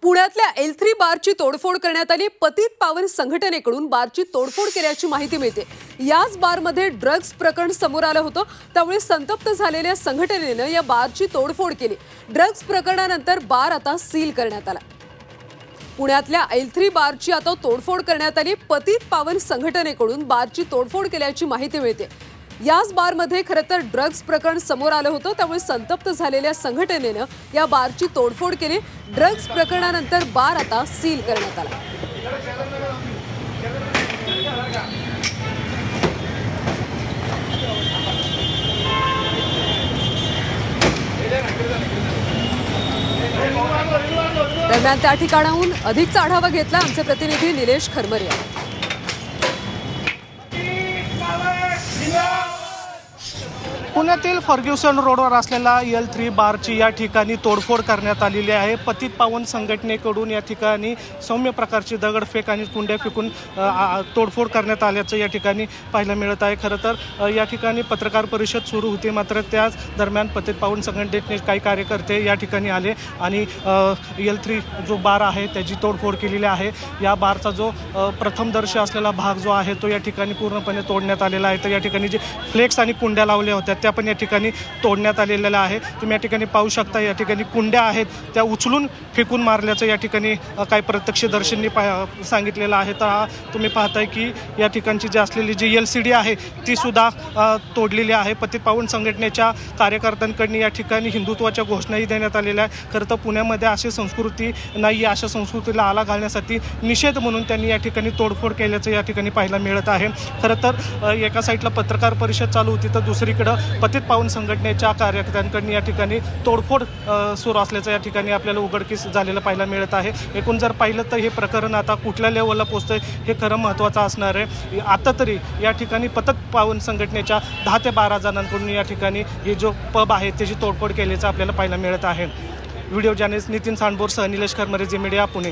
पुण्यातल्या L3 बारची तोडफोड करण्यात आली। पतित पावन संघटनेकडून बारची तोडफोड केल्याची माहिती मिळते। याच बारमध्ये ड्रग्ज प्रकरण समोर आलं होतं, त्यामुळे संतप्त झालेल्या संघटनेनं या बारची तोडफोड केली। ड्रग्ज प्रकरणानंतर बार आता सील करण्यात आला। पुण्यातल्या L3 बारची आता तोडफोड करण्यात आली। पतित पावन संघटनेकडून बारची तोडफोड केल्याची माहिती मिळते। याच बारमध्ये खरं तर ड्रग्ज प्रकरण समोर आलं होतं, त्यामुळे संतप्त झालेल्या संघटनेनं या बारची तोडफोड केली। ड्रग्ज प्रकरणानंतर बार आता सील करण्यात आला। दरम्यान त्या ठिकाणाहून अधिकचा आढावा घेतला आमचे प्रतिनिधी निलेश खरमरे यांनी। पुण्यातील फर्ग्युसन रोडवर असलेला L3 बारची या ठिकाणी तोडफोड करण्यात आलेली आहे। पतित पावन संघटनेकडून या ठिकाणी सौम्य प्रकारची दगडफेक आणि कुंड्या फेकून तोडफोड करण्यात आल्याचं या ठिकाणी पाहायला मिळत आहे। खरं तर या ठिकाणी पत्रकार परिषद सुरू होती, मात्र त्याच दरम्यान पतित पावन संघटनेचे काही कार्यकर्ते या ठिकाणी आले आणि L3 जो बार आहे त्याची तोडफोड केलेली आहे। या बारचा जो प्रथमदर्शी असलेला भाग जो आहे तो या ठिकाणी पूर्णपणे तोडण्यात आलेला आहे। तर या ठिकाणी जे फ्लेक्स आणि कुंड्या लावल्या होत्या त्या पण या ठिकाणी तोडण्यात आलेल्या आहे। तुम्ही या ठिकाणी पाहू शकता, या ठिकाणी कुंड्या आहेत त्या उचलून फेकून मारल्याचं या ठिकाणी काही प्रत्यक्षदर्शींनी सांगितलेलं आहे। तर तुम्ही पाहताय की या ठिकाणची जी असलेली जी LCD आहे ती सुद्धा तोडलेली आहे। पतित पावन संघटनेच्या कार्यकर्त्यांकडून या ठिकाणी हिंदुत्वाच्या घोषणाही देण्यात आलेल्या आहे। खरं तर पुण्यामध्ये अशी संस्कृती नाही, अशा संस्कृतीला आळा घालण्यासाठी निषेध म्हणून त्यांनी या ठिकाणी तोडफोड केल्याचं या ठिकाणी पाहायला मिळत आहे। खरं तर एका साईडला पत्रकार परिषद चालू होती, तर दुसरीकडं पतित पावन संघटनेच्या कार्यकर्त्यांकडून या ठिकाणी तोडफोड सुरू असल्याचं या ठिकाणी आपल्याला उघडकीस झालेलं पाहायला मिळत आहे। एकूण जर पाहिलं तर हे प्रकरण आता कुठल्या लेवलला पोहोचतंय हे खरं महत्त्वाचं असणार आहे। आता तरी या ठिकाणी पतित पावन संघटनेच्या 10 ते 12 जणांकडून या ठिकाणी हे जो पब आहे त्याची तोडफोड केल्याचं आपल्याला पाहायला मिळत आहे। व्हिडिओ जर्नलिस्ट नितीन सांडबोरसह निलेश खरमरे, झी मीडिया, पुणे।